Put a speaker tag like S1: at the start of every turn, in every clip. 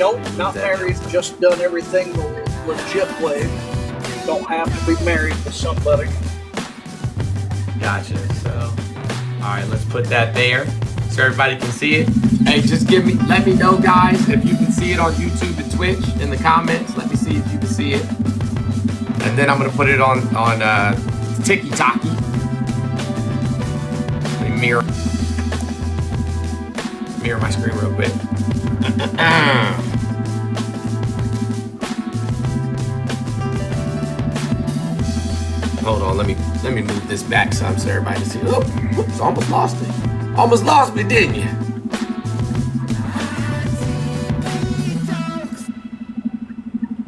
S1: Nope, not married, just done everything the legit way. Don't have to be married to somebody.
S2: Gotcha. So, all right, let's put that there so everybody can see it. Hey, just let me know, guys, if you can see it on YouTube and Twitch in the comments. Let me see if you can see it. And then I'm gonna put it on TikTok. Let me mirror my screen real quick. Hold on, let me move this back some so everybody can see. Oh, whoops, almost lost it. Almost lost me, didn't you?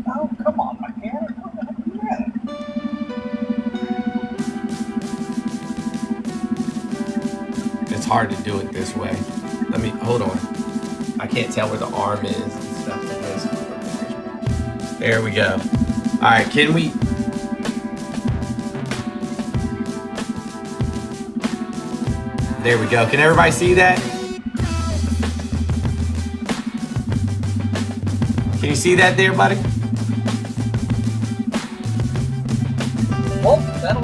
S1: Oh, come on, mechanic. What the heck are you at?
S2: It's hard to do it this way. Hold on. I can't tell where the arm is and stuff. There we go. All right, can we? There we go. Can everybody see that? Can you see that there, buddy?
S1: Well, that'll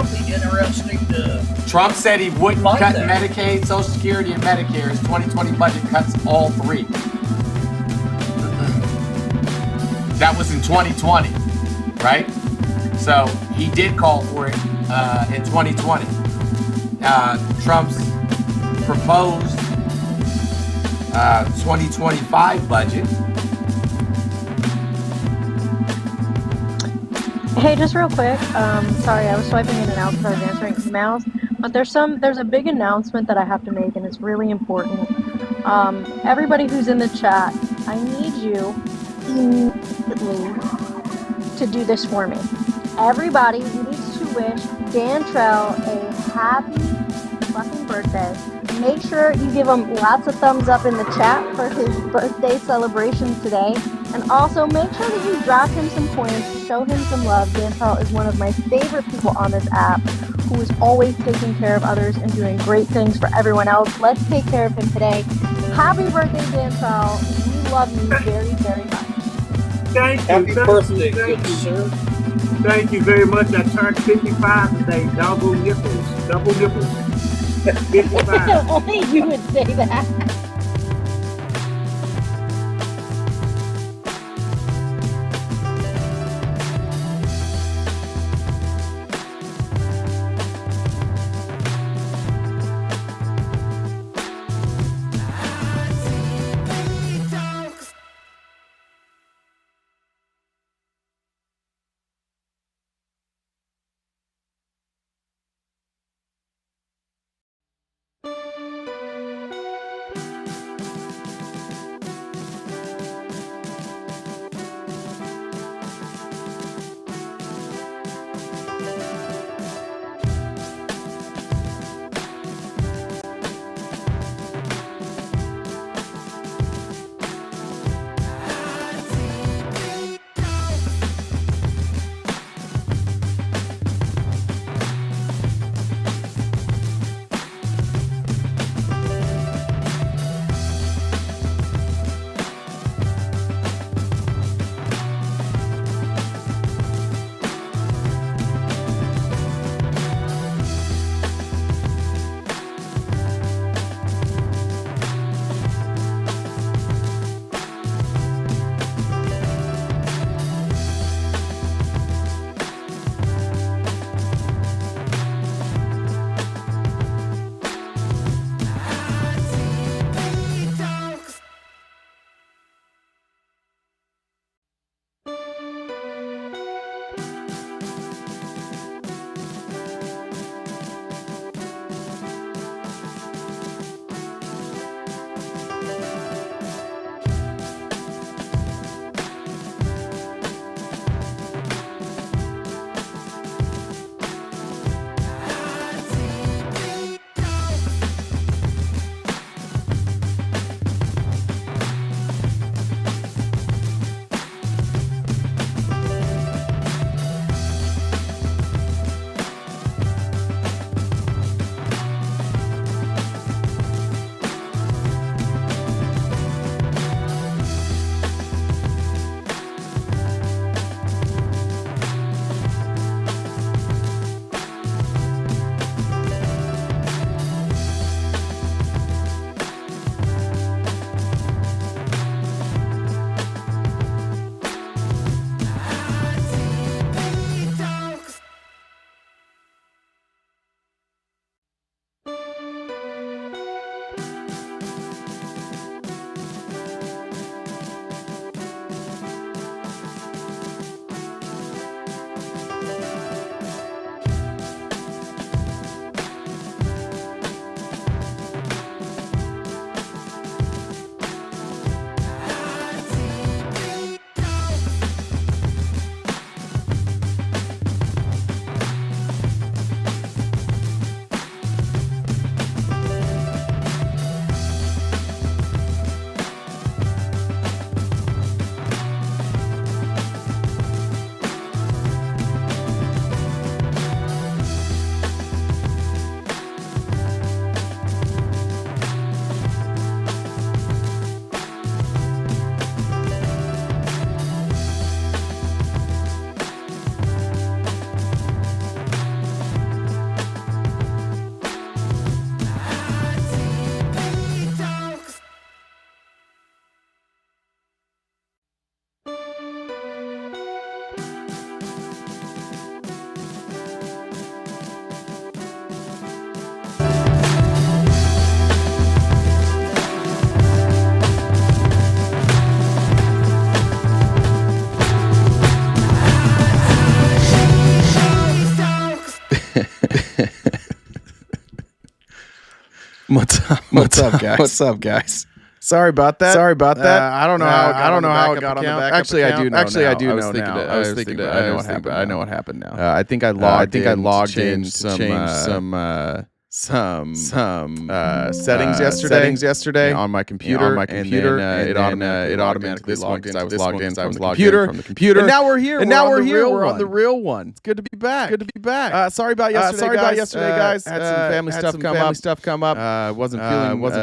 S1: be interesting to...
S2: Trump said he wouldn't cut Medicaid, Social Security, and Medicare. His 2020 budget cuts all three. That was in 2020, right? So he did call for it in 2020. Trump's proposed 2025 budget.
S3: Hey, just real quick. Sorry, I was swiping in and out because I was answering emails. But there's a big announcement that I have to make, and it's really important. Everybody who's in the chat, I need you immediately to do this for me. Everybody needs to wish Dan Trell a happy fucking birthday. Make sure you give him lots of thumbs up in the chat for his birthday celebration today. And also make sure that you drop him some coins, show him some love. Dan Trell is one of my favorite people on this app who is always taking care of others and doing great things for everyone else. Let's take care of him today. Happy birthday, Dan Trell. We love you very, very much.
S4: Thank you.
S1: Happy birthday, good sir.
S4: Thank you very much. I turned 55 today. Double nipples. 55.
S3: Only you would say that.
S5: What's up, guys? What's up, guys? Sorry about that. I don't know how it got on the backup Actually, account. I do know now. I was thinking I know what happened. I know what happened now. I think I logged in to change some settings yesterday on my computer. And then it automatically logged in. I was logged in from the computer. And now we're here. We're on the real one. It's good to be back. Sorry about yesterday, guys. Had some family stuff come up. Wasn't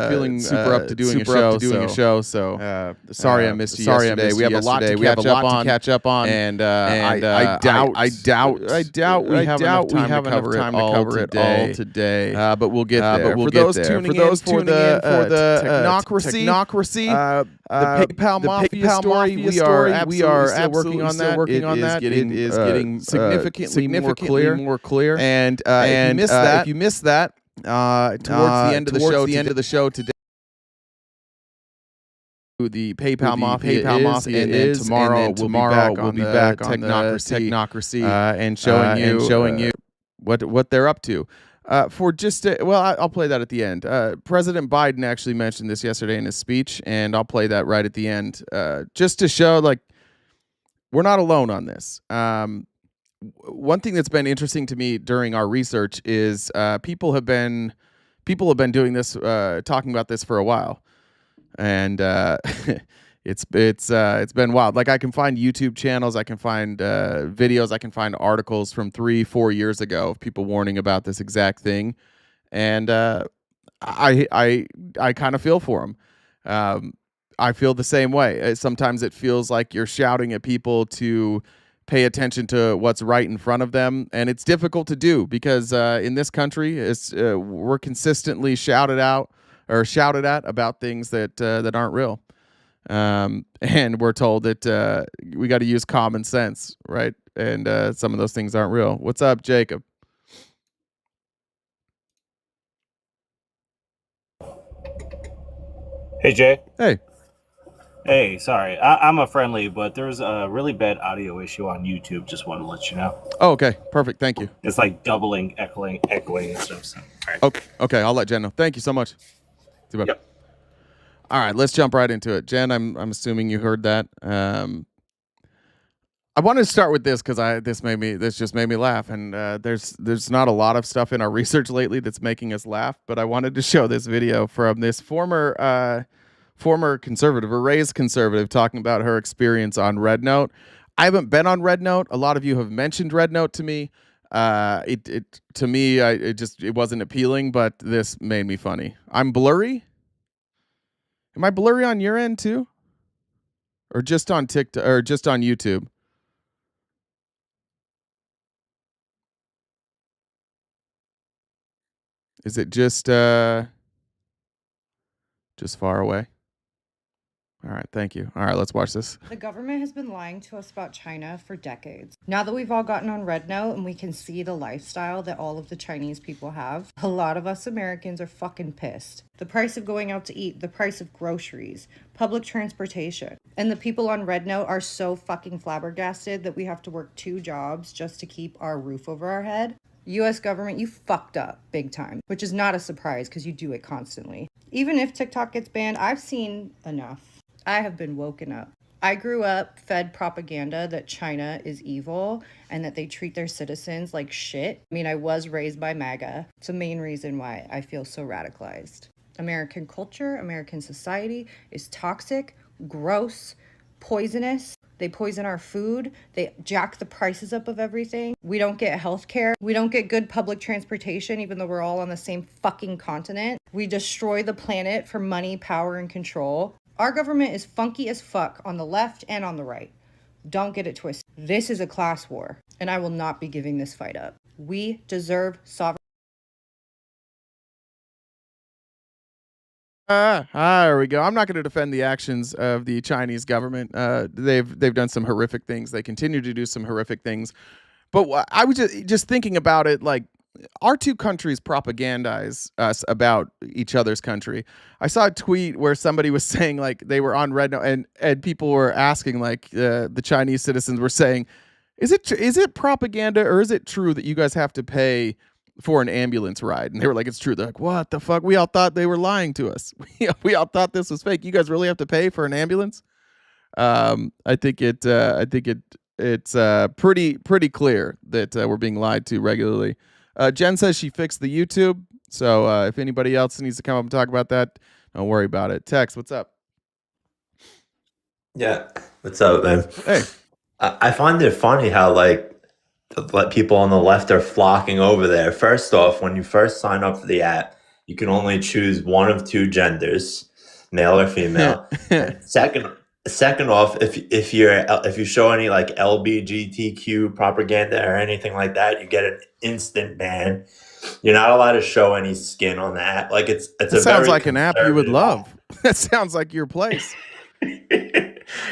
S5: feeling super up to doing a show. So sorry I missed you yesterday. We have a lot to catch up on. And I doubt we have enough time to cover it all today. But we'll get there. For those tuning in for the technocracy, the PayPal Mafia story, we are absolutely still working on that. It is getting significantly more clear. And if you missed that, towards the end of the show today, the PayPal Mafia and then tomorrow we'll be back on technocracy and showing you what they're up to. I'll play that at the end. President Biden actually mentioned this yesterday in his speech, and I'll play that right at the end, just to show we're not alone on this. One thing that's been interesting to me during our research is people have been doing this, talking about this for a while, and it's been wild. I can find YouTube channels, I can find videos, I can find articles from 3-4 years ago of people warning about this exact thing, and I kind of feel for them. I feel the same way. Sometimes it feels like you're shouting at people to pay attention to what's right in front of them, and it's difficult to do because in this country, we're consistently shouted at about things that aren't real. And we're told that we got to use common sense, right? And some of those things aren't real. What's up, Jacob?
S6: Hey, Jay.
S5: Hey.
S6: Hey, sorry. I'm a friendly, but there's a really bad audio issue on YouTube. Just want to let you know.
S5: Oh, okay. Perfect. Thank you.
S6: It's doubling, echoing and stuff. So, all right.
S5: Okay. I'll let Jen know. Thank you so much.
S6: Yep.
S5: All right, let's jump right into it. Jen, I'm assuming you heard that. I wanted to start with this because this just made me laugh, and there's not a lot of stuff in our research lately that's making us laugh, but I wanted to show this video from this former conservative, or raised conservative, talking about her experience on Red Note. I haven't been on Red Note. A lot of you have mentioned Red Note to me. To me, it wasn't appealing, but this made me funny. I'm blurry. Am I blurry on your end too? Or just on TikTok, or just on YouTube? Is it just far away? All right, thank you. All right, let's watch this.
S7: The government has been lying to us about China for decades. Now that we've all gotten on Red Note and we can see the lifestyle that all of the Chinese people have, a lot of us Americans are fucking pissed. The price of going out to eat, the price of groceries, public transportation. And the people on Red Note are so fucking flabbergasted that we have to work 2 jobs just to keep our roof over our head. US government, you fucked up big time, which is not a surprise because you do it constantly. Even if TikTok gets banned, I've seen enough. I have been woken up. I grew up fed propaganda that China is evil and that they treat their citizens like shit. I mean, I was raised by MAGA. It's the main reason why I feel so radicalized. American culture, American society is toxic, gross, poisonous. They poison our food. They jack the prices up of everything. We don't get health care. We don't get good public transportation, even though we're all on the same fucking continent. We destroy the planet for money, power, and control. Our government is funky as fuck on the left and on the right. Don't get it twisted. This is a class war, and I will not be giving this fight up. We deserve sovereignty.
S5: There we go. I'm not going to defend the actions of the Chinese government. They've done some horrific things. They continue to do some horrific things. But I was just thinking about it, our 2 countries propagandize us about each other's country. I saw a tweet where somebody was saying they were on Red Note, and people were asking the Chinese citizens were saying, is it propaganda or is it true that you guys have to pay for an ambulance ride, and they were like, it's true. They're like, what the fuck? We all thought they were lying to us. We all thought this was fake. You guys really have to pay for an ambulance? I think it's pretty clear that we're being lied to regularly. Jen says she fixed the YouTube, so if anybody else needs to come up and talk about that, don't worry about it. Tex, what's up?
S8: Yeah, what's up, man?
S5: Hey.
S8: I find it funny how like people on the left are flocking over there. First off, when you first sign up for the app, you can only choose one of two genders, male or female. Second off, if you show any like LGBTQ propaganda or anything like that, you get an instant ban. You're not allowed to show any skin on the app. Like it
S5: sounds like an app you would love. That sounds like your place.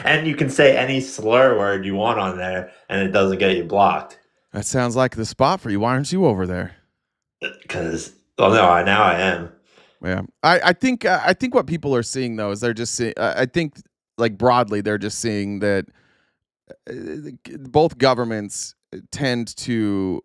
S8: And you can say any slur word you want on there, and it doesn't get you blocked.
S5: That sounds like the spot for you. Why aren't you over there?
S8: Because now I am.
S5: Yeah, I think what people are seeing though is they're just seeing. I think like broadly they're just seeing that both governments tend to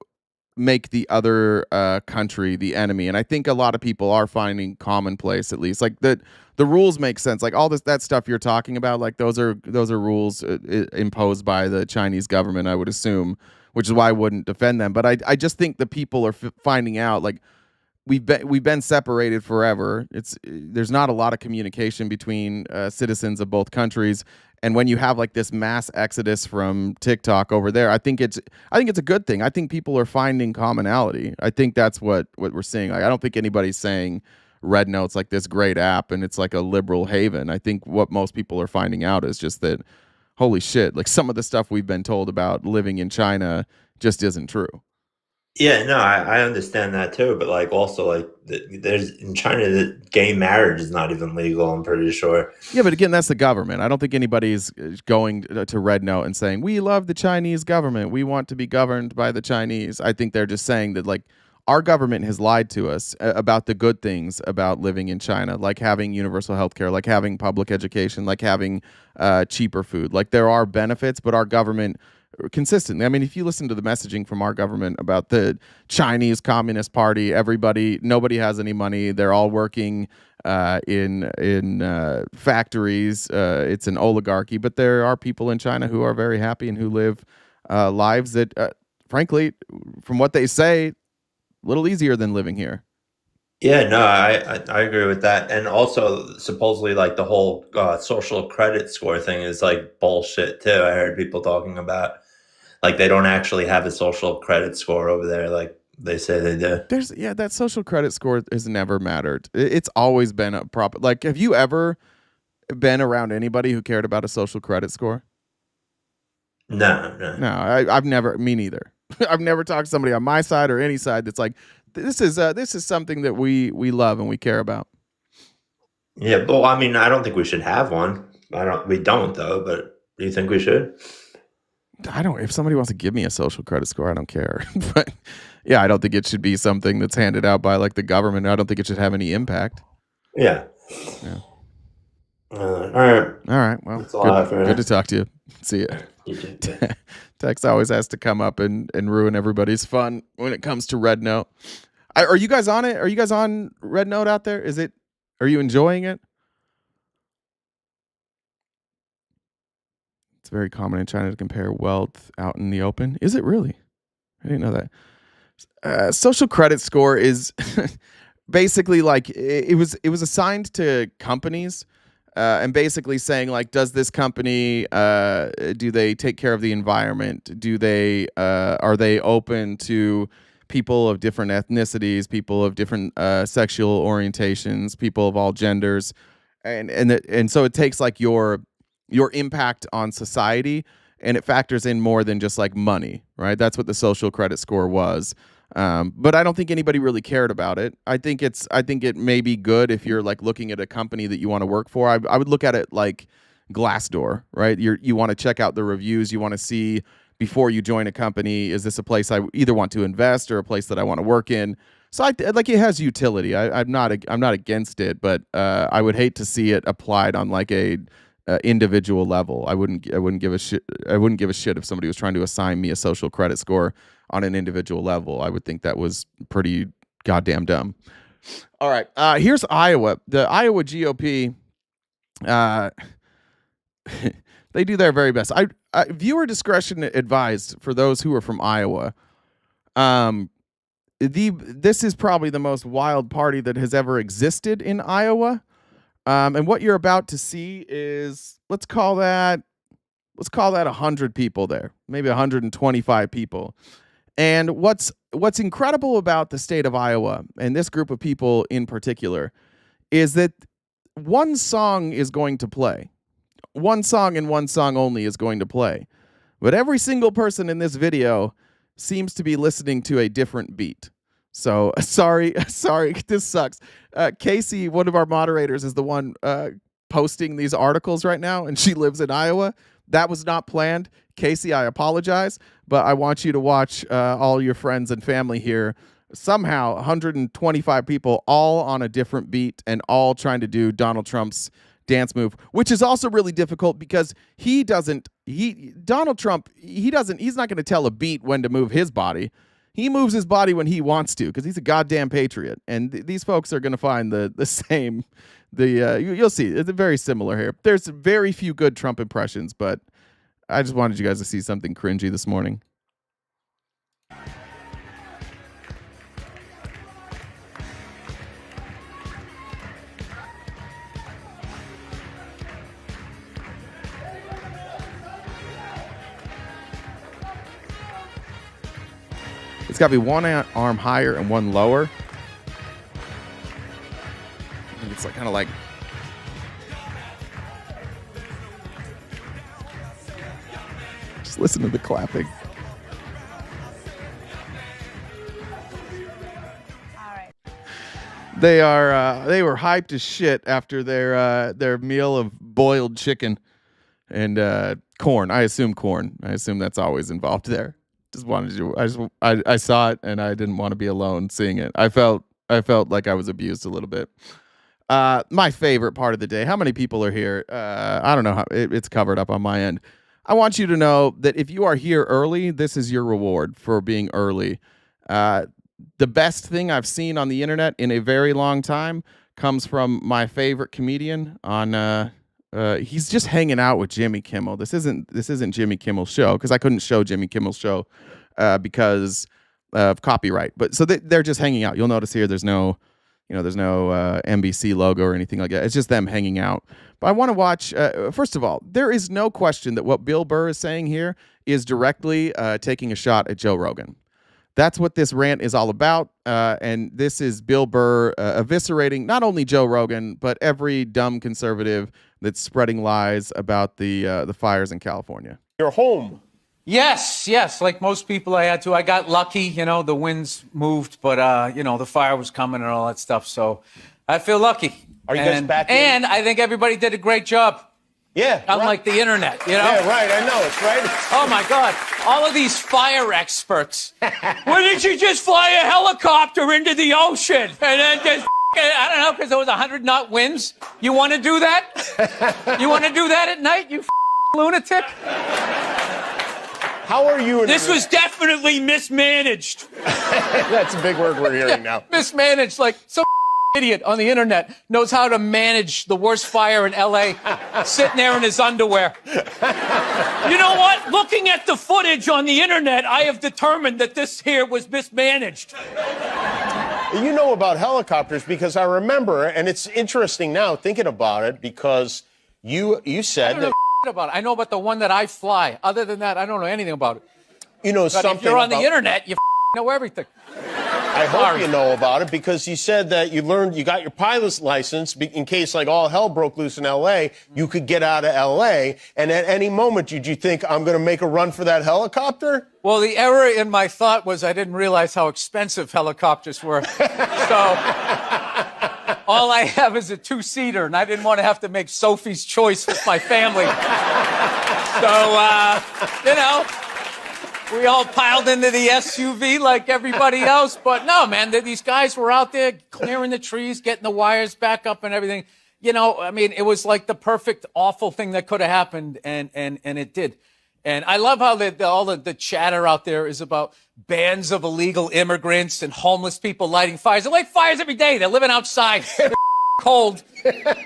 S5: make the other country the enemy, and I think a lot of people are finding commonplace, at least like that. The rules make sense, like all that stuff you're talking about, like those are rules imposed by the Chinese government, I would assume, which is why I wouldn't defend them. But I just think the people are finding out, like we've been separated forever. There's not a lot of communication between citizens of both countries, and when you have like this mass exodus from TikTok over there, I think it's a good thing. I think people are finding commonality. I think that's what we're seeing. Like I don't think anybody's saying Red Note's like this great app and it's like a liberal haven. I think what most people are finding out is just that, holy shit, like some of the stuff we've been told about living in China just isn't true.
S8: Yeah, no, I understand that too, but like also like there's in China that gay marriage is not even legal, I'm pretty sure.
S5: Yeah, but again, that's the government. I don't think anybody's going to Red Note and saying we love the Chinese government, we want to be governed by the Chinese. I think they're just saying that like our government has lied to us about the good things about living in China, like having universal healthcare, like having public education, like having cheaper food. Like there are benefits, but our government consistently, I mean, if you listen to the messaging from our government about the Chinese Communist Party, nobody has any money. They're all working in factories. It's an oligarchy, but there are people in China who are very happy and who live lives that, frankly, from what they say, a little easier than living here.
S8: Yeah, no, I agree with that. And also, supposedly, like the whole social credit score thing is like bullshit too. I heard people talking about like they don't actually have a social credit score over there, like they say they do.
S5: That social credit score has never mattered. It's always been a proper. Like, have you ever been around anybody who cared about a social credit score?
S8: No.
S5: I've never. Me neither. I've never talked to somebody on my side or any side that's like, this is something that we love and we care about.
S8: Yeah, well, I mean, I don't think we should have one. We don't though. But do you think we should?
S5: I don't. If somebody wants to give me a social credit score, I don't care. But yeah, I don't think it should be something that's handed out by like the government. I don't think it should have any impact.
S8: Yeah. All right.
S5: Well, good to talk to you. See you. Tex always has to come up and ruin everybody's fun when it comes to Red Note. Are you guys on it? Are you guys on Red Note out there? Are you enjoying it? It's very common in China to compare wealth out in the open. Is it really? I didn't know that. Social credit score is basically like it was assigned to companies. And basically saying like, does this company, do they take care of the environment? Are they open to people of different ethnicities, people of different sexual orientations, people of all genders? And so it takes like your impact on society, and it factors in more than just like money, right? That's what the social credit score was. But I don't think anybody really cared about it. I think it may be good if you're like looking at a company that you want to work for. I would look at it like Glassdoor, right? You want to check out the reviews. You want to see before you join a company, is this a place I either want to invest or a place that I want to work in? So like it has utility. I'm not against it, but I would hate to see it applied on like a individual level. I wouldn't give a shit. I wouldn't give a shit if somebody was trying to assign me a social credit score on an individual level. I would think that was pretty goddamn dumb. All right, here's Iowa. The Iowa GOP, they do their very best. Viewer discretion advised for those who are from Iowa. This is probably the most wild party that has ever existed in Iowa. And what you're about to see is, let's call that 100 people there, maybe 125 people. And what's incredible about the state of Iowa and this group of people in particular is that one song is going to play. One song and one song only is going to play. But every single person in this video seems to be listening to a different beat. So sorry, this sucks. Casey, one of our moderators, is the one posting these articles right now, and she lives in Iowa. That was not planned. Casey, I apologize, but I want you to watch all your friends and family here. Somehow, 125 people all on a different beat and all trying to do Donald Trump's dance move, which is also really difficult because he's not going to tell a beat when to move his body. He moves his body when he wants to because he's a goddamn patriot. And these folks are going to find the same. You'll see. It's very similar here. There's very few good Trump impressions, but I just wanted you guys to see something cringy this morning. It's got to be one arm higher and one lower. And it's like kind of like. Just listen to the clapping.
S9: All right.
S5: They were hyped as shit after their meal of boiled chicken and corn. I assume corn. I assume that's always involved there. Just wanted to. I saw it and I didn't want to be alone seeing it. I felt like I was abused a little bit. My favorite part of the day. How many people are here? I don't know how it's covered up on my end. I want you to know that if you are here early, this is your reward for being early. The best thing I've seen on the internet in a very long time comes from my favorite comedian on. He's just hanging out with Jimmy Kimmel. This isn't Jimmy Kimmel's show because I couldn't show Jimmy Kimmel's show because of copyright. But so they're just hanging out. You'll notice here there's no NBC logo or anything like that. It's just them hanging out. But I want to watch. First of all, there is no question that what Bill Burr is saying here is directly taking a shot at Joe Rogan. That's what this rant is all about. And this is Bill Burr eviscerating not only Joe Rogan, but every dumb conservative that's spreading lies about the fires in California.
S10: Your home.
S11: Yes. Like most people, I had to. I got lucky, the winds moved, but, the fire was coming and all that stuff. So I feel lucky.
S10: Are you guys back in?
S11: And I think everybody did a great job.
S10: Yeah.
S11: Unlike the internet,
S10: Yeah, right. I know. It's right.
S11: Oh, my God. All of these fire experts. Why didn't you just fly a helicopter into the ocean and then just, I don't know, because there was 100-knot winds? You want to do that? You want to do that at night, you lunatic?
S10: How are you?
S11: This was definitely mismanaged.
S10: That's a big word we're hearing now.
S11: Mismanaged, like some idiot on the internet knows how to manage the worst fire in LA, sitting there in his underwear. You know what? Looking at the footage on the internet, I have determined that this here was mismanaged.
S10: You know about helicopters because I remember, and it's interesting now thinking about it because you said that.
S11: About it. I know about the one that I fly. Other than that, I don't know anything about it.
S10: You know
S11: but
S10: something.
S11: If you're on the internet, you know everything.
S10: I hope you know about it because you said that you got your pilot's license in case like all hell broke loose in L.A., you could get out of L.A. And at any moment, did you think, I'm going to make a run for that helicopter?
S11: Well, the error in my thought was I didn't realize how expensive helicopters were. So all I have is a two-seater, and I didn't want to have to make Sophie's choice with my family. So, we all piled into the SUV like everybody else. But no, man, these guys were out there clearing the trees, getting the wires back up and everything. you know, I mean, it was like the perfect awful thing that could have happened, and it did. And I love how all the chatter out there is about bands of illegal immigrants and homeless people lighting fires. They light fires every day. They're living outside. They're cold.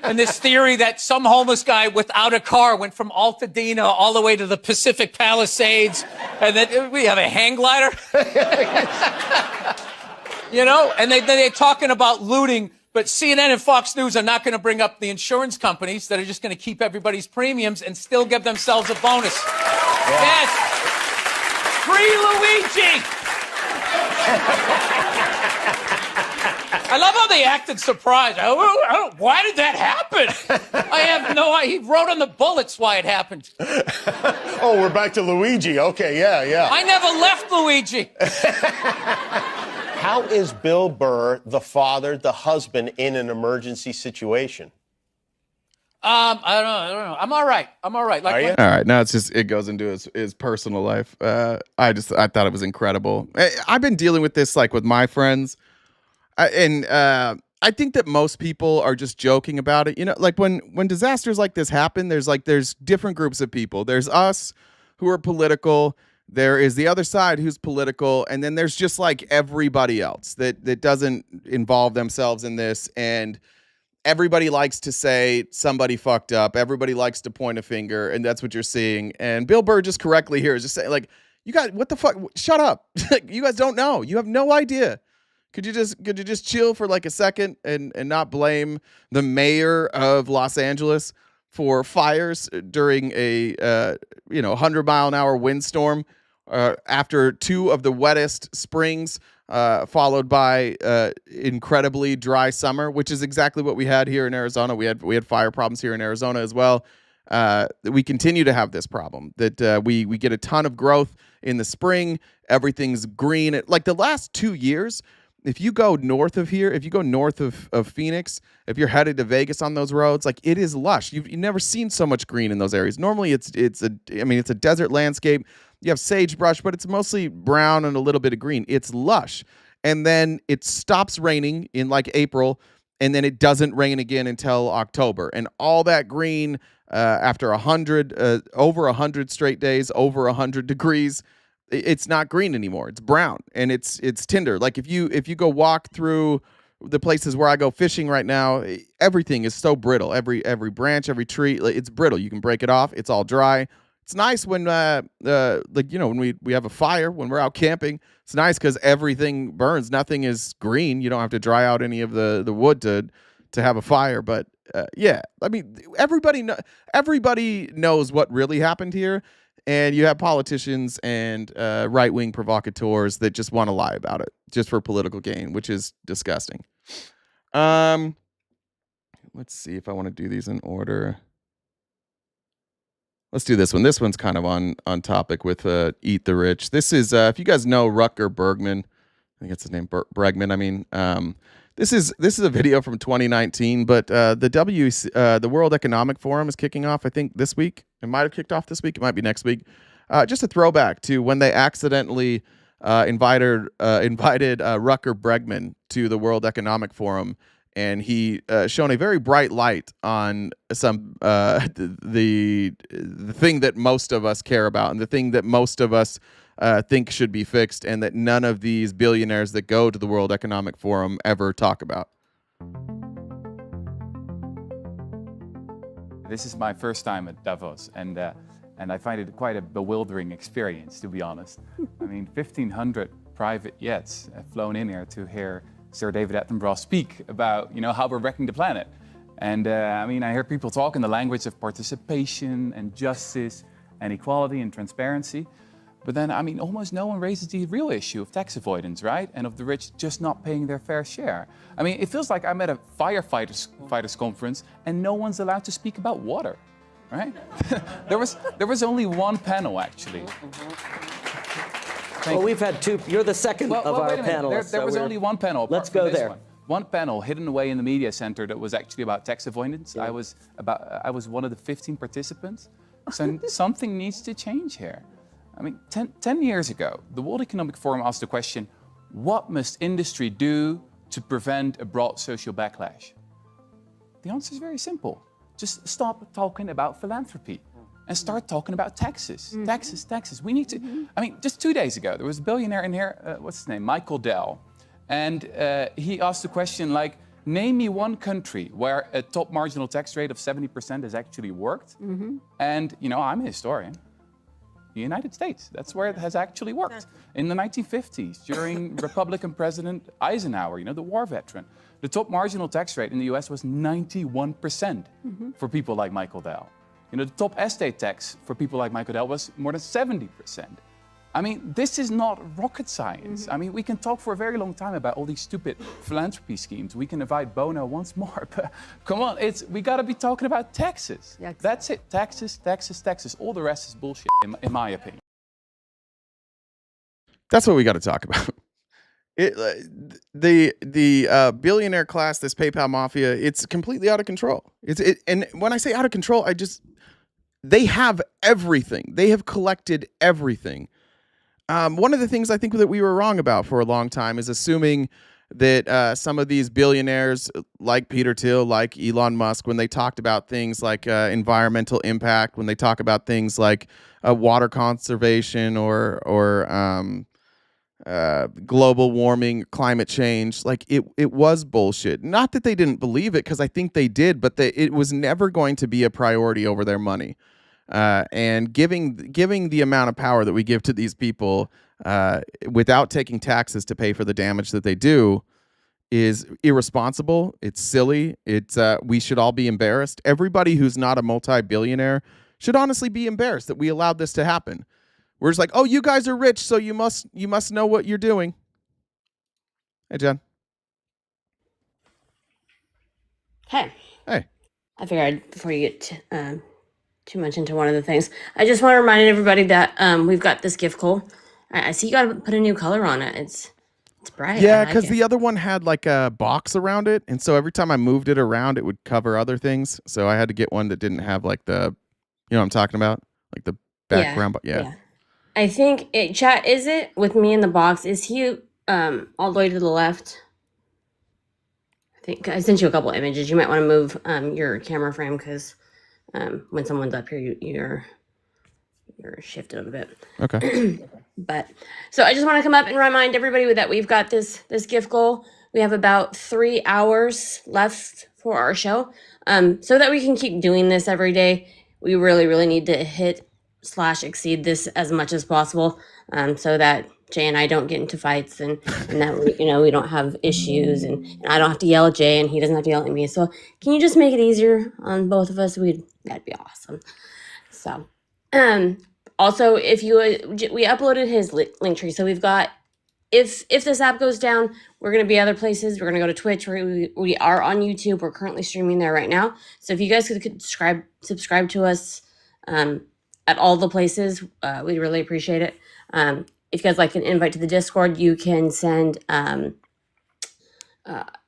S11: And this theory that some homeless guy without a car went from Altadena all the way to the Pacific Palisades, and then we have a hang glider. You know, and they're talking about looting. But CNN and Fox News are not going to bring up the insurance companies that are just going to keep everybody's premiums and still give themselves a bonus. Yeah. Yes. Free Luigi. I love how they acted surprised. Why did that happen? I have no idea. He wrote on the bullets why it happened.
S10: Oh, we're back to Luigi. Okay, yeah.
S11: I never left Luigi.
S10: How is Bill Burr, the father, the husband, in an emergency situation?
S11: I don't know. I'm all right. Like,
S10: are you?
S5: All right. Now it goes into his personal life. I thought it was incredible. I've been dealing with this like with my friends, and I think that most people are just joking about it. You know, like when disasters like this happen, there's different groups of people. There's us who are political. There is the other side who's political, and then there's just like everybody else that doesn't involve themselves in this, and everybody likes to say somebody fucked up. Everybody likes to point a finger, and that's what you're seeing. And Bill Burr just correctly here is just saying, like, you guys, what the fuck? Shut up. You guys don't know. You have no idea. Could you just chill for like a second and not blame the mayor of Los Angeles for fires during a 100-mile-an-hour windstorm after two of the wettest springs, followed by incredibly dry summer, which is exactly what we had here in Arizona. We had fire problems here in Arizona as well. We continue to have this problem that we get a ton of growth in the spring. Everything's green. Like the last 2 years, if you go north of here, if you go north of Phoenix, if you're headed to Vegas on those roads, like it is lush. You've never seen so much green in those areas. Normally it's a desert landscape. You have sagebrush, but it's mostly brown and a little bit of green. It's lush. And then it stops raining in like April, and then it doesn't rain again until October. And all that green after over 100 straight days, over 100 degrees, it's not green anymore. It's brown, and it's tinder. Like if you go walk through the places where I go fishing right now, everything is so brittle. Every branch, every tree, it's brittle. You can break it off. It's all dry. It's nice when when we have a fire, when we're out camping. It's nice because everything burns. Nothing is green. You don't have to dry out any of the wood to have a fire. But yeah, I mean, everybody knows what really happened here. And you have politicians and right-wing provocateurs that just want to lie about it just for political gain, which is disgusting. Let's see if I want to do these in order. Let's do this one. This one's kind of on topic with Eat the Rich. This is, if you guys know Rutger Bregman, I think that's his name, Bregman. I mean, this is a video from 2019, but the World Economic Forum is kicking off, I think, this week. It might have kicked off this week. It might be next week. Just a throwback to when they accidentally invited Rutger Bregman to the World Economic Forum, and he shone a very bright light on some the thing that most of us care about, and the thing that most of us think should be fixed, and that none of these billionaires that go to the World Economic Forum ever talk about.
S9: This is my first time at Davos, and I find it quite a bewildering experience, to be honest. I mean, 1,500 private jets have flown in here to hear Sir David Attenborough speak about, how we're wrecking the planet. And I hear people talk in the language of participation and justice and equality and transparency. But then, almost no one raises the real issue of tax avoidance, right? And of the rich just not paying their fair share. It feels like I'm at a firefighters conference and no one's allowed to speak about water, right? there was only one panel, actually.
S12: Well, we've had two. You're the second of our panelists.
S9: There was only one panel.
S12: Let's go there.
S9: One panel hidden away in the media center that was actually about tax avoidance. Yeah. I was one of the 15 participants. So something needs to change here. 10 years ago, the World Economic Forum asked the question, what must industry do to prevent a broad social backlash? The answer is very simple. Just stop talking about philanthropy and start talking about taxes. Taxes. We need to, I mean, just 2 days ago, there was a billionaire in here, what's his name? Michael Dell. And he asked a question like, name me one country where a top marginal tax rate of 70% has actually worked. And, you know, I'm a historian. The United States, that's where it has actually worked. In the 1950s, during Republican President Eisenhower, you know, the war veteran, the top marginal tax rate in the US was 91% for people like Michael Dell. You know, the top estate tax for people like Michael Dell was more than 70%. I mean, this is not rocket science. I mean, we can talk for a very long time about all these stupid philanthropy schemes. We can invite Bono once more, but come on, we gotta be talking about taxes. Yeah, exactly. That's it, taxes. All the rest is bullshit, in my opinion.
S5: That's what we gotta talk about. The billionaire class, this PayPal mafia, it's completely out of control. And when I say out of control, they have everything. They have collected everything. One of the things I think that we were wrong about for a long time is assuming that some of these billionaires like Peter Thiel, like Elon Musk, when they talked about things like environmental impact, when they talk about things like water conservation or global warming, climate change, like it was bullshit. Not that they didn't believe it, because I think they did, but it was never going to be a priority over their money. And giving the amount of power that we give to these people without taking taxes to pay for the damage that they do is irresponsible. It's silly. We should all be embarrassed. Everybody who's not a multi-billionaire should honestly be embarrassed that we allowed this to happen. We're just like, oh, you guys are rich, so you must know what you're doing. Hey, Jen.
S13: Hey.
S5: Hey.
S13: I figured before you get too much into one of the things, I just want to remind everybody that we've got this gift goal. I see you got to put a new color on it. It's bright.
S5: Yeah, because the other one had like a box around it, and so every time I moved it around, it would cover other things. So I had to get one that didn't have like the, you know what I'm talking about? Like the background. Yeah.
S13: I think chat, is it with me in the box? Is he all the way to the left? I think I sent you a couple images. You might want to move your camera frame because when someone's up here, you're shifted a little bit.
S5: Okay.
S13: But so I just want to come up and remind everybody that we've got this gift goal. We have about 3 hours left for our show, so that we can keep doing this every day. We really need to hit/exceed this as much as possible, so that Jay and I don't get into fights and that we don't have issues and I don't have to yell at Jay and he doesn't have to yell at me. So can you just make it easier on both of us? That'd be awesome. So, also, if we uploaded his link tree, so we've got, if this app goes down, we're going to be other places. We're going to go to Twitch. We are on YouTube. We're currently streaming there right now. So if you guys could subscribe to us at all the places, we'd really appreciate it. If you guys like an invite to the Discord, you can send a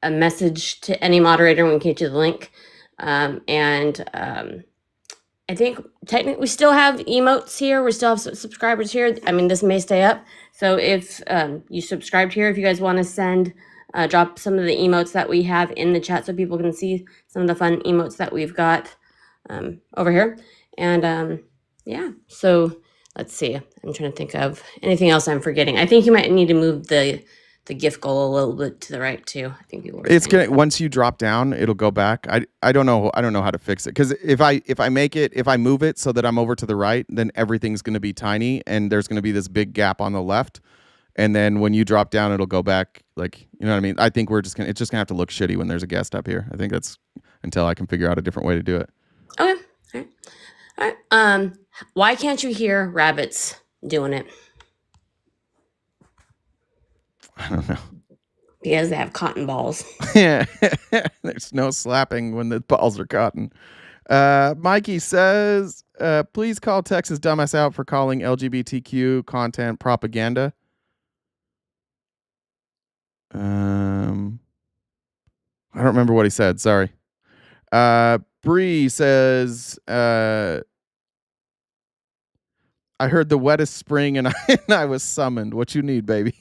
S13: message to any moderator and we can get you the link. I think technically we still have emotes here. We still have subscribers here. I mean, this may stay up. So if you subscribed here, if you guys want to send, drop some of the emotes that we have in the chat so people can see some of the fun emotes that we've got over here. And yeah, so let's see. I'm trying to think of anything else I'm forgetting. I think you might need to move the gift goal a little bit to the right too. I think people were
S5: it's gonna, once you drop down, it'll go back. I don't know how to fix it, because if I move it so that I'm over to the right, then everything's gonna be tiny and there's gonna be this big gap on the left, and then when you drop down, it'll go back, like, you know what I mean? I think it's just gonna have to look shitty when there's a guest up here. I think that's until I can figure out a different way to do it.
S13: Okay. All right. Why can't you hear rabbits doing it?
S5: I don't know.
S13: Because they have cotton balls.
S5: Yeah. There's no slapping when the balls are cotton. Mikey says, please call Texas dumbass out for calling LGBTQ content propaganda. I don't remember what he said. Sorry. Bree says, I heard the wettest spring and I was summoned. What you need, baby?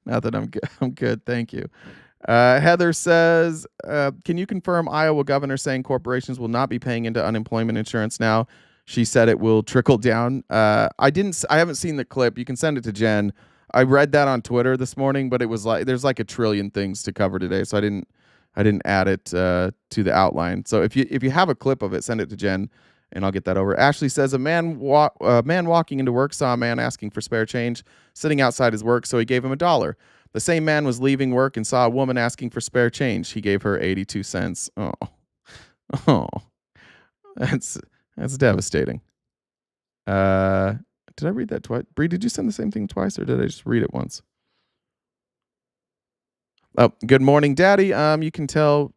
S5: Not that I'm good. Thank you. Heather says, can you confirm Iowa governor saying corporations will not be paying into unemployment insurance now? She said it will trickle down. I haven't seen the clip. You can send it to Jen. I read that on Twitter this morning, but it was like there's like a trillion things to cover today, so I didn't add it to the outline. So if you have a clip of it, send it to Jen, and I'll get that over. Ashley says a man walking into work saw a man asking for spare change sitting outside his work, so he gave him $1. The same man was leaving work and saw a woman asking for spare change. He gave her 82 cents. Oh, that's devastating. Did I read that twice? Bree, did you send the same thing twice, or did I just read it once? Oh, good morning, Daddy. You can tell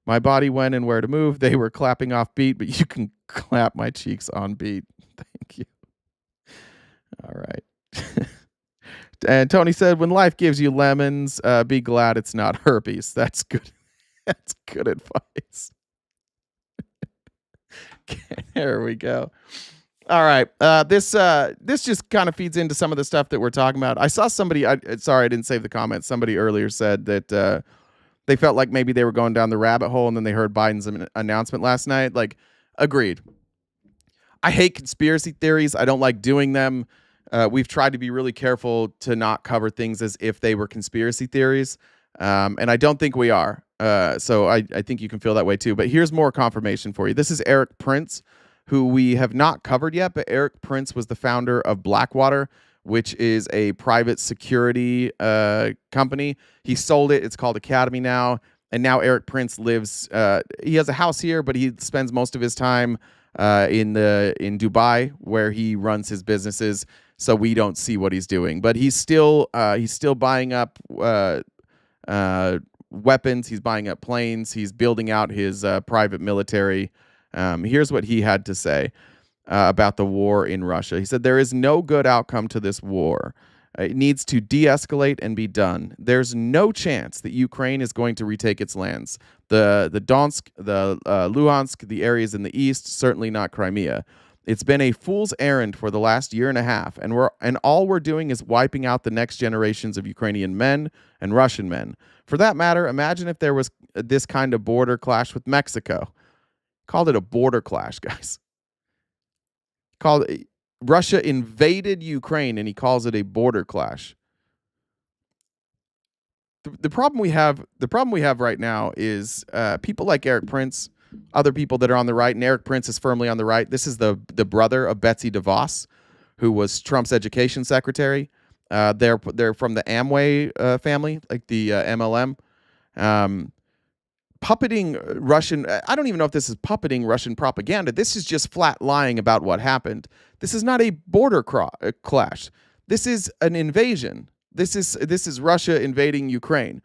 S5: my body when and where to move. They were clapping off beat, but you can clap my cheeks on beat. Thank you. All right. And Tony said, when life gives you lemons, be glad it's not herpes. That's good. That's good advice. Okay, there we go. All right. This just kind of feeds into some of the stuff that we're talking about. I saw somebody, sorry, I didn't save the comments. Somebody earlier said that they felt like maybe they were going down the rabbit hole and then they heard Biden's announcement last night. Like, agreed. I hate conspiracy theories. I don't like doing them. We've tried to be really careful to not cover things as if they were conspiracy theories. And I don't think we are. So I think you can feel that way too. But here's more confirmation for you. This is Eric Prince, who we have not covered yet. But Eric Prince was the founder of Blackwater, which is a private security company. He sold it. It's called Academy now. And now Eric Prince lives, he has a house here, but he spends most of his time in Dubai, where he runs his businesses. So we don't see what he's doing, but he's still buying up weapons. He's buying up planes. He's building out his private military. Here's what he had to say about the war in Russia. He said, there is no good outcome to this war. It needs to de-escalate and be done. There's no chance that Ukraine is going to retake its lands. The Donetsk, the Luhansk, the areas in the east, certainly not Crimea. It's been a fool's errand for the last year and a half, and all we're doing is wiping out the next generations of Ukrainian men and Russian men. For that matter, imagine if there was this kind of border clash with Mexico. Called it a border clash, guys. Russia invaded Ukraine, and he calls it a border clash. The problem we have right now is people like Eric Prince, other people that are on the right, and Eric Prince is firmly on the right. This is the brother of Betsy DeVos, who was Trump's education secretary. They're from the Amway family, like the MLM. Puppeting Russian, I don't even know if this is puppeting Russian propaganda. This is just flat lying about what happened. This is not a border clash. This is an invasion. This is Russia invading Ukraine.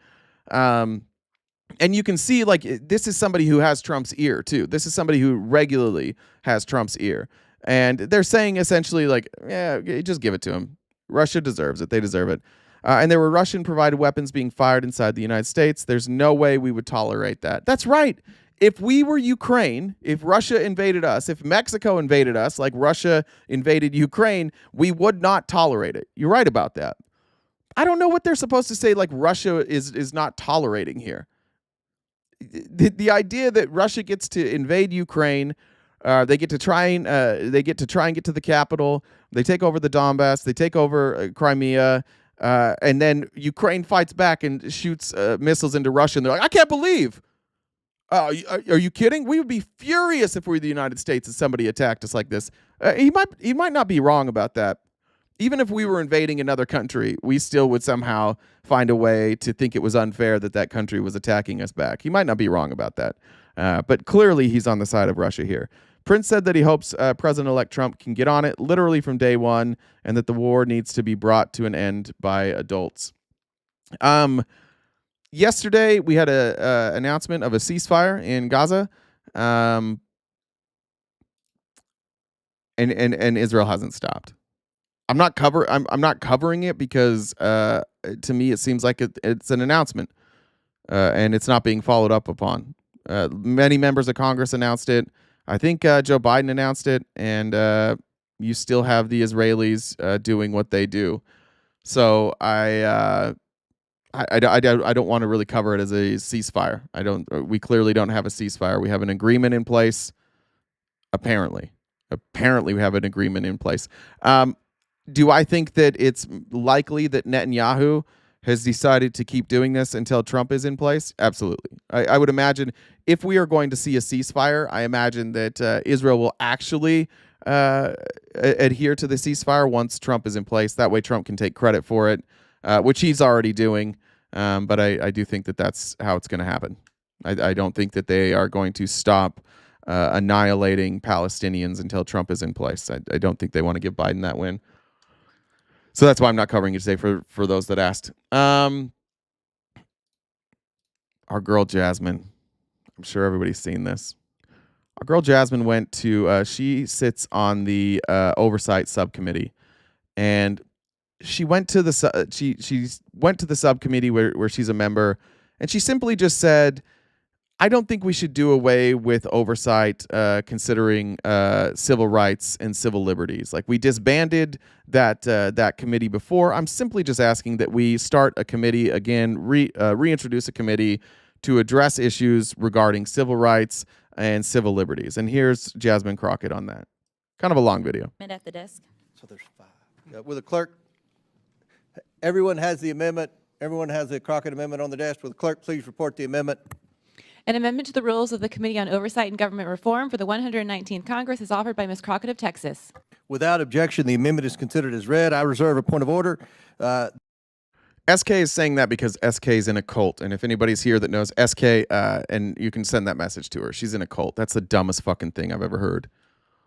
S5: And you can see, like, this is somebody who has Trump's ear, too. This is somebody who regularly has Trump's ear. And they're saying essentially, like, yeah, just give it to him. Russia deserves it. They deserve it. And there were Russian-provided weapons being fired inside the United States. There's no way we would tolerate that. That's right. If we were Ukraine, if Russia invaded us, if Mexico invaded us like Russia invaded Ukraine, we would not tolerate it. You're right about that. I don't know what they're supposed to say, like Russia is not tolerating here. The idea that Russia gets to invade Ukraine, they get to try and get to the capital, they take over the Donbass, they take over Crimea, and then Ukraine fights back and shoots missiles into Russia, and they're like, I can't believe. Are you kidding? We would be furious if we were the United States and somebody attacked us like this. He might not be wrong about that. Even if we were invading another country, we still would somehow find a way to think it was unfair that country was attacking us back. He might not be wrong about that. But clearly he's on the side of Russia here. Prince said that he hopes President-elect Trump can get on it literally from day one, and that the war needs to be brought to an end by adults. Yesterday, we had a announcement of a ceasefire in Gaza, and Israel hasn't stopped. I'm not covering it because to me it seems like it's an announcement, and it's not being followed up upon. Many members of Congress announced it. I think Joe Biden announced it, and you still have the Israelis doing what they do. So I I don't want to really cover it as a ceasefire. We clearly don't have a ceasefire. We have an agreement in place. Apparently we have an agreement in place. Do I think that it's likely that Netanyahu has decided to keep doing this until Trump is in place? Absolutely. I would imagine if we are going to see a ceasefire, I imagine that Israel will actually adhere to the ceasefire once Trump is in place. That way Trump can take credit for it, which he's already doing. But I do think that that's how it's going to happen. I don't think that they are going to stop annihilating Palestinians until Trump is in place. I don't think they want to give Biden that win. So that's why I'm not covering it today for those that asked. Our girl Jasmine, I'm sure everybody's seen this. Our girl Jasmine went to, she sits on the oversight subcommittee, and she went to the she went to the subcommittee where she's a member, and she simply just said, I don't think we should do away with oversight considering civil rights and civil liberties. Like, we disbanded that committee before. I'm simply just asking that we start a committee again, reintroduce a committee to address issues regarding civil rights and civil liberties. And here's Jasmine Crockett on that. Kind of a long video.
S14: At the desk.
S15: So there's 5. With the clerk, everyone has the amendment. Everyone has the Crockett amendment on the desk. Will the clerk please report the amendment?
S14: An amendment to the rules of the Committee on Oversight and Government Reform for the 119th Congress is offered by Ms. Crockett of Texas.
S15: Without objection, the amendment is considered as read. I reserve a point of order.
S5: SK is saying that because SK is in a cult. And if anybody's here that knows SK, and you can send that message to her. She's in a cult. That's the dumbest fucking thing I've ever heard.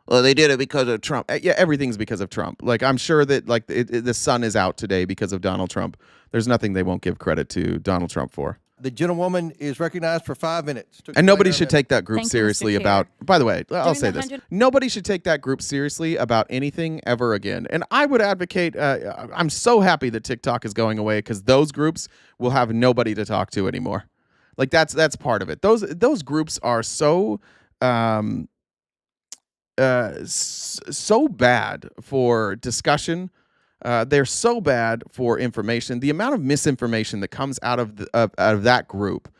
S5: Well, they did it because of Trump. Yeah, everything's because of Trump. Like, I'm sure that like the sun is out today because of Donald Trump. There's nothing they won't give credit to Donald Trump for.
S15: The gentlewoman is recognized for 5 minutes.
S5: And nobody should take that group seriously about, by the way, I'll say this. Nobody should take that group seriously about anything ever again. And I would advocate, I'm so happy that TikTok is going away because those groups will have nobody to talk to anymore. Like, that's part of it. Those groups are so so bad for discussion. They're so bad for information. The amount of misinformation that comes out of that group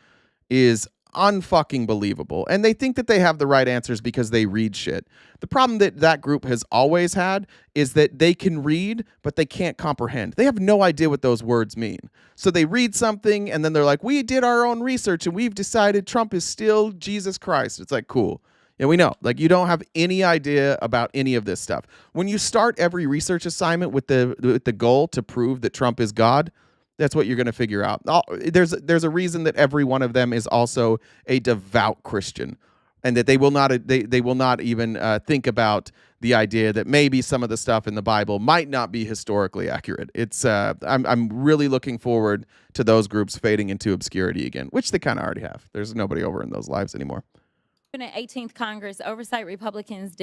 S5: is unfucking believable. And they think that they have the right answers because they read shit. The problem that group has always had is that they can read, but they can't comprehend. They have no idea what those words mean. So they read something and then they're like, we did our own research and we've decided Trump is still Jesus Christ. It's like, cool. Yeah, we know. Like, you don't have any idea about any of this stuff. When you start every research assignment with the goal to prove that Trump is God, that's what you're going to figure out. There's a reason that every one of them is also a devout Christian, and that they will not even think about the idea that maybe some of the stuff in the Bible might not be historically accurate. It's I'm really looking forward to those groups fading into obscurity again, which they kind of already have. There's nobody over in those lives anymore.
S14: In the 18th Congress, Oversight Republicans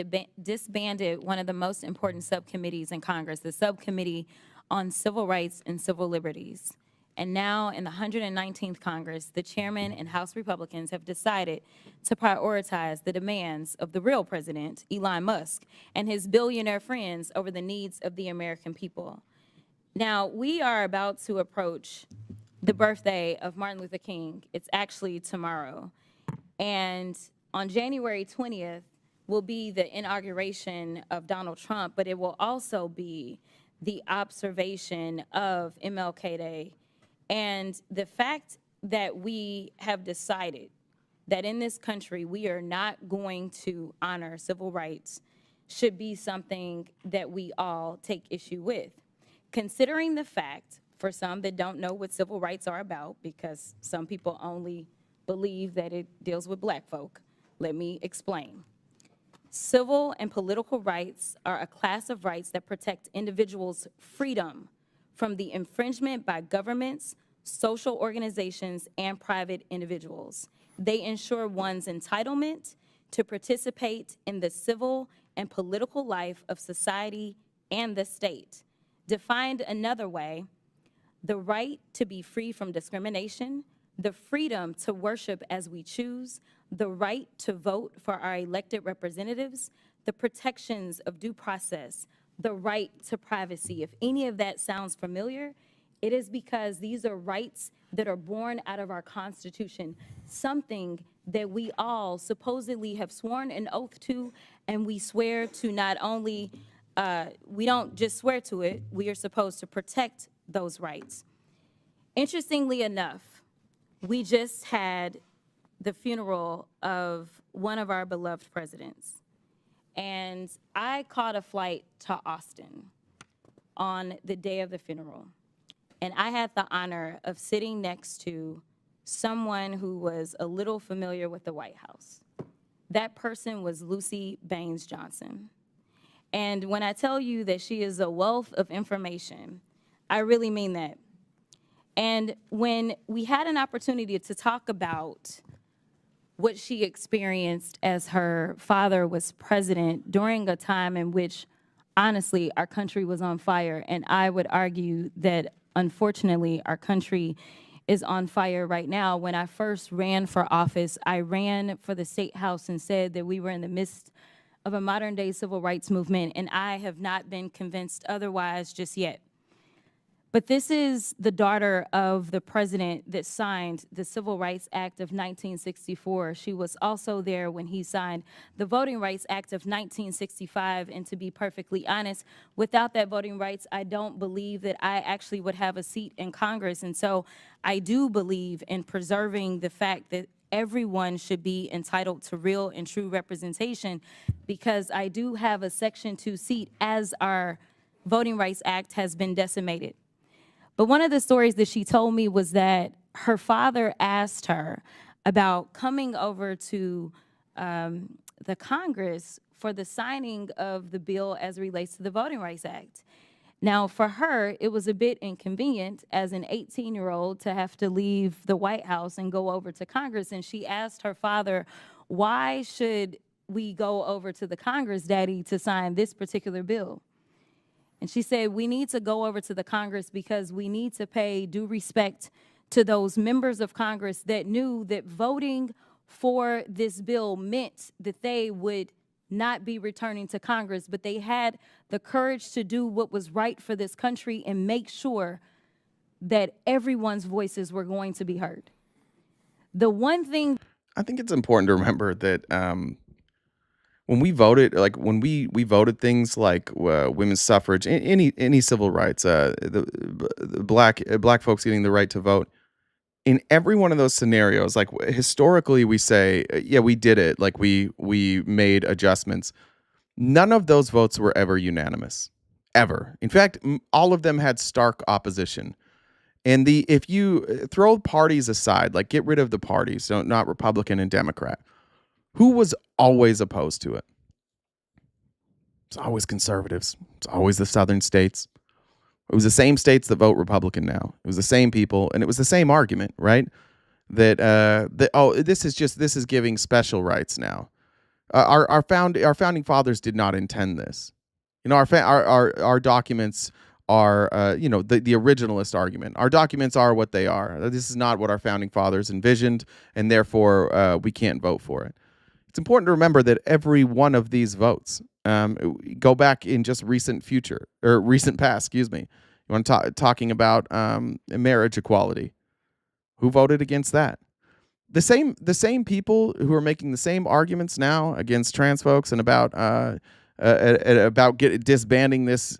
S14: disbanded one of the most important subcommittees in Congress, the Subcommittee on Civil Rights and Civil Liberties. And now in the 119th Congress, the chairman and House Republicans have decided to prioritize the demands of the real president, Elon Musk, and his billionaire friends over the needs of the American people. Now, we are about to approach the birthday of Martin Luther King. It's actually tomorrow. And on January 20th will be the inauguration of Donald Trump, but it will also be the observation of MLK Day. And the fact that we have decided that in this country we are not going to honor civil rights should be something that we all take issue with. Considering the fact, for some that don't know what civil rights are about, because some people only believe that it deals with black folk, let me explain. Civil and political rights are a class of rights that protect individuals' freedom from the infringement by governments, social organizations, and private individuals. They ensure one's entitlement to participate in the civil and political life of society and the state. Defined another way, the right to be free from discrimination, the freedom to worship as we choose, the right to vote for our elected representatives, the protections of due process, the right to privacy. If any of that sounds familiar, It is because these are rights that are born out of our Constitution, something that we all supposedly have sworn an oath to, and we swear to not only, we don't just swear to it, we are supposed to protect those rights. Interestingly enough, we just had the funeral of one of our beloved presidents, and I caught a flight to Austin on the day of the funeral. And I had the honor of sitting next to someone who was a little familiar with the White House. That person was Lucy Baines Johnson. And when I tell you that she is a wealth of information, I really mean that. And when we had an opportunity to talk about what she experienced as her father was president during a time in which, honestly, our country was on fire, and I would argue that unfortunately, our country is on fire right now. When I first ran for office, I ran for the State House and said that we were in the midst of a modern-day civil rights movement, and I have not been convinced otherwise just yet. But this is the daughter of the president that signed the Civil Rights Act of 1964. She was also there when he signed the Voting Rights Act of 1965. And to be perfectly honest, without that voting rights, I don't believe that I actually would have a seat in Congress. And so I do believe in preserving the fact that everyone should be entitled to real and true representation, because I do have a Section 2 seat as our Voting Rights Act has been decimated. But one of the stories that she told me was that her father asked her about coming over to the Congress for the signing of the bill as it relates to the Voting Rights Act. Now, for her, it was a bit inconvenient as an 18-year-old to have to leave the White House and go over to Congress. And she asked her father, why should we go over to the Congress, Daddy, to sign this particular bill? And she said, we need to go over to the Congress because we need to pay due respect to those members of Congress that knew that voting for this bill meant that they would not be returning to Congress, but they had the courage to do what was right for this country and make sure that everyone's voices were going to be heard. The one thing
S5: I think it's important to remember that when we voted, like when we voted things like women's suffrage, any civil rights, the black folks getting the right to vote, in every one of those scenarios, like historically we say, yeah, we did it, like we made adjustments. None of those votes were ever unanimous, ever. In fact, all of them had stark opposition. And if you throw parties aside, like get rid of the parties, not Republican and Democrat, who was always opposed to it? It's always conservatives. It's always the southern states. It was the same states that vote Republican now. It was the same people, and it was the same argument, right? That this is giving special rights now. Our founding fathers did not intend this. You know, our documents are the originalist argument. Our documents are what they are. This is not what our founding fathers envisioned, and therefore we can't vote for it. It's important to remember that every one of these votes, go back in just recent past, excuse me. You want to talking about marriage equality. Who voted against that? The same people who are making the same arguments now against trans folks and about disbanding this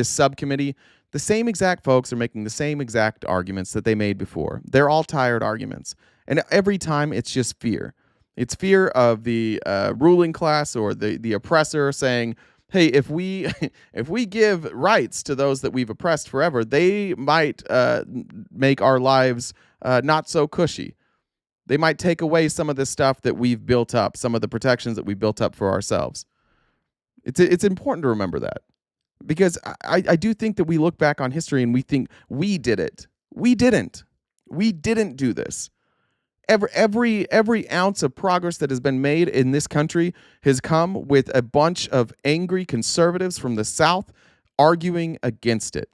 S5: subcommittee. The same exact folks are making the same exact arguments that they made before. They're all tired arguments, and every time it's just fear. It's fear of the ruling class or the oppressor saying, hey, if we give rights to those that we've oppressed forever, they might make our lives not so cushy. They might take away some of the stuff that we've built up, some of the protections that we've built up for ourselves. It's important to remember that, because I do think that we look back on history and we think we did it. We didn't. We didn't do this. Every ounce of progress that has been made in this country has come with a bunch of angry conservatives from the South arguing against it.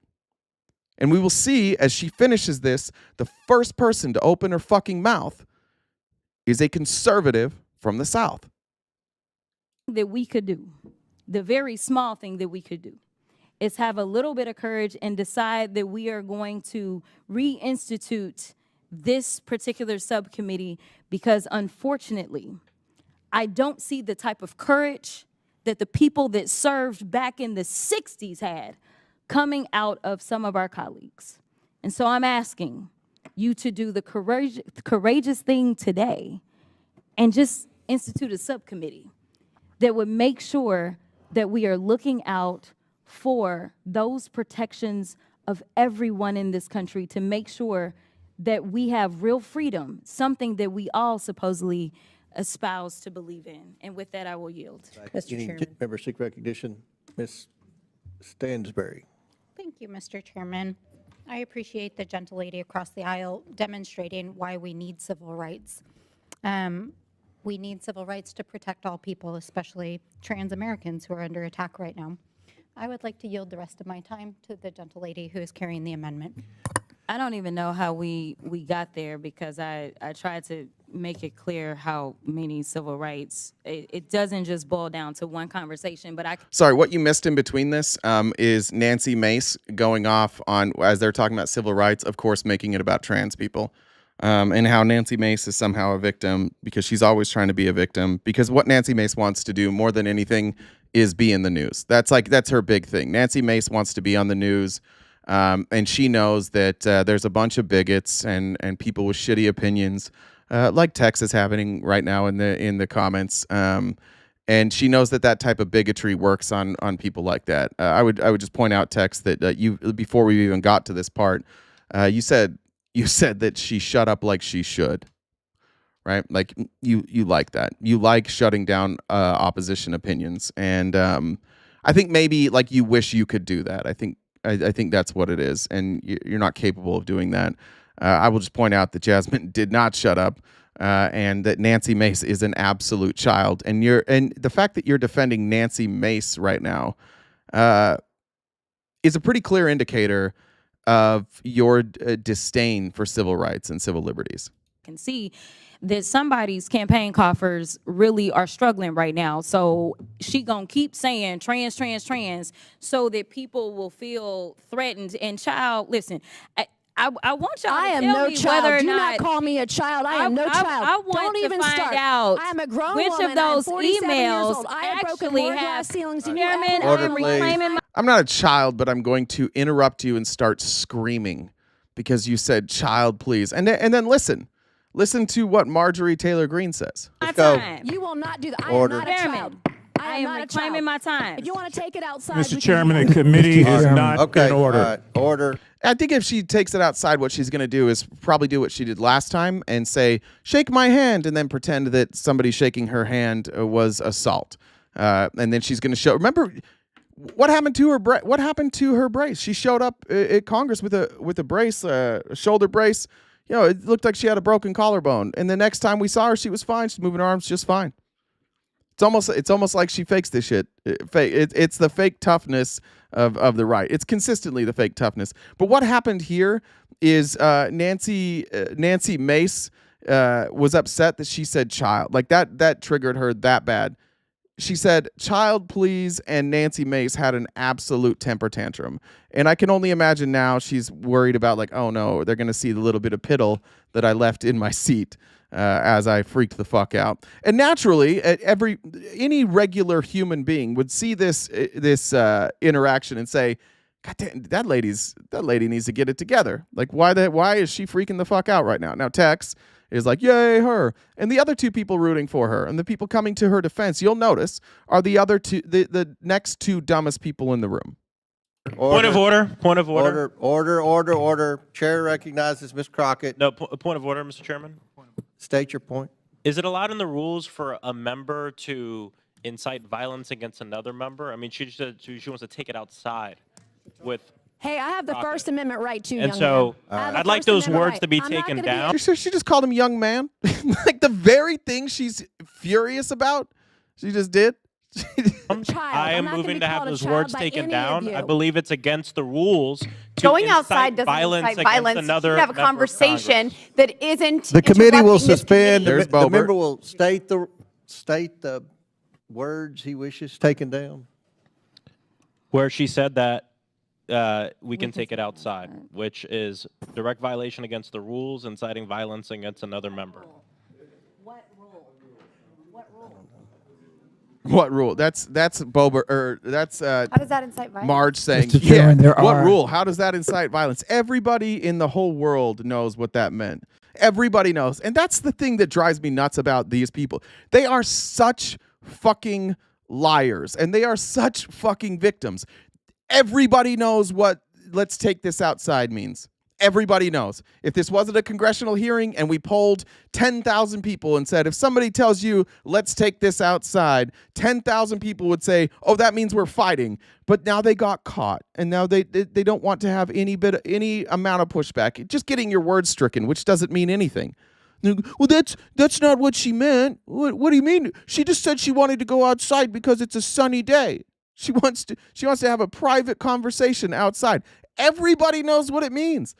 S5: And we will see as she finishes this, the first person to open her fucking mouth is a conservative from the South.
S14: That we could do, the very small thing that we could do, is have a little bit of courage and decide that we are going to reinstitute this particular subcommittee, because unfortunately, I don't see the type of courage that the people that served back in the 60s had coming out of some of our colleagues. And so I'm asking you to do the courageous thing today and just institute a subcommittee that would make sure that we are looking out for those protections of everyone in this country, to make sure that we have real freedom, something that we all supposedly espouse to believe in. And with that, I will yield.
S15: Mr. Chairman. Member seek recognition. Ms. Stansberry.
S16: Thank you, Mr. Chairman. I appreciate the gentle lady across the aisle demonstrating why we need civil rights. We need civil rights to protect all people, especially trans Americans who are under attack right now. I would like to yield the rest of my time to the gentle lady who is carrying the amendment.
S14: I don't even know how we got there, because I tried to make it clear how many civil rights, it doesn't just boil down to one conversation, but
S5: Sorry, what you missed in between this is Nancy Mace going off on, as they're talking about civil rights, of course, making it about trans people. And how Nancy Mace is somehow a victim, because she's always trying to be a victim, because what Nancy Mace wants to do more than anything is be in the news. That's her big thing. Nancy Mace wants to be on the news. And she knows that there's a bunch of bigots and people with shitty opinions, like Tex is happening right now in the comments. And she knows that type of bigotry works on people like that. I would just point out, Tex, that you, before we even got to this part, you said that she shut up like she should, right? Like you like that. You like shutting down opposition opinions, and I think maybe like you wish you could do that. I think that's what it is, and you're not capable of doing that. I will just point out that Jasmine did not shut up, and that Nancy Mace is an absolute child. And the fact that you're defending Nancy Mace right now is a pretty clear indicator of your disdain for civil rights and civil liberties.
S14: can see that somebody's campaign coffers really are struggling right now. So she gonna keep saying trans, trans, trans, so that people will feel threatened. And child, listen, I want y'all to tell me whether or
S17: Do
S14: not
S17: not call me a child. I am no child.
S14: I want
S17: Don't
S14: to
S17: even
S14: find
S17: start.
S14: out
S17: I am a grown
S14: which
S17: woman.
S14: of those
S17: I am 47 years
S14: emails
S17: old. I have broken
S14: actually
S17: more
S14: have
S17: glass ceilings than you
S14: Chairman,
S17: ever
S14: I'm reclaiming my
S5: I'm not a child, but I'm going to interrupt you and start screaming because you said child, please. And then listen to what Marjorie Taylor Greene says.
S17: Let's go. You will not do that. I am not a child.
S14: I am reclaiming my time.
S17: If you want to take it outside,
S18: Mr. Chairman, the committee is not in order.
S15: Order.
S5: I think if she takes it outside, what she's going to do is probably do what she did last time and say, shake my hand, and then pretend that somebody shaking her hand was assault. And then she's going to show, remember, what happened to her what happened to her brace? She showed up at Congress with a brace, a shoulder brace. You know, it looked like she had a broken collarbone. And the next time we saw her, she was fine. She's moving her arms just fine. It's almost like she fakes this shit. It's the fake toughness of the right. It's consistently the fake toughness. But what happened here is Nancy Mace was upset that she said child. Like that triggered her that bad. She said child, please, and Nancy Mace had an absolute temper tantrum. And I can only imagine now she's worried about, like, oh no, they're going to see the little bit of piddle that I left in my seat as I freaked the fuck out. And naturally, any regular human being would see this interaction and say, God damn, that lady needs to get it together. Like, why is she freaking the fuck out right now? Now, Tex is like, yay, her. And the other two people rooting for her and the people coming to her defense, you'll notice, are the other two, the next two dumbest people in the room.
S19: Point of order.
S15: Order. Chair recognizes Ms. Crockett.
S19: No, point of order, Mr. Chairman.
S15: State your point.
S19: Is it allowed in the rules for a member to incite violence against another member? I mean, she wants to take it outside with...
S17: Hey, I have the First Amendment right too,
S19: and
S17: young
S19: so
S17: man.
S19: I'd like those words to be taken down.
S5: She just called him young man. Like the very thing she's furious about, she just did.
S19: I am moving to have those words taken down. I believe it's against the rules.
S20: Going outside doesn't incite violence.
S19: Another
S20: you have a conversation that isn't.
S15: The committee will
S20: interrupting this
S15: suspend.
S20: committee.
S15: The member will state the words he wishes taken down.
S19: Where she said that we can take it outside, which is direct violation against the rules, inciting violence against another member.
S5: What rule? That's Bober, or that's
S20: How does that incite violence?
S5: Marge saying,
S18: Mr. Chairman, there
S5: what
S18: are-
S5: rule? How does that incite violence? Everybody in the whole world knows what that meant. Everybody knows. And that's the thing that drives me nuts about these people. They are such fucking liars, and they are such fucking victims. Everybody knows what let's take this outside means. Everybody knows. If this wasn't a congressional hearing and we polled 10,000 people and said, if somebody tells you, let's take this outside, 10,000 people would say, oh, that means we're fighting. But now they got caught, and now they don't want to have any amount of pushback. Just getting your words stricken, which doesn't mean anything. Well, that's not what she meant. What do you mean? She just said she wanted to go outside because it's a sunny day. She wants to have a private conversation outside. Everybody knows what it means.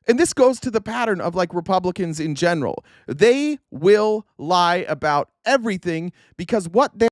S5: And this goes to the pattern of like Republicans in general. They will lie about everything because what they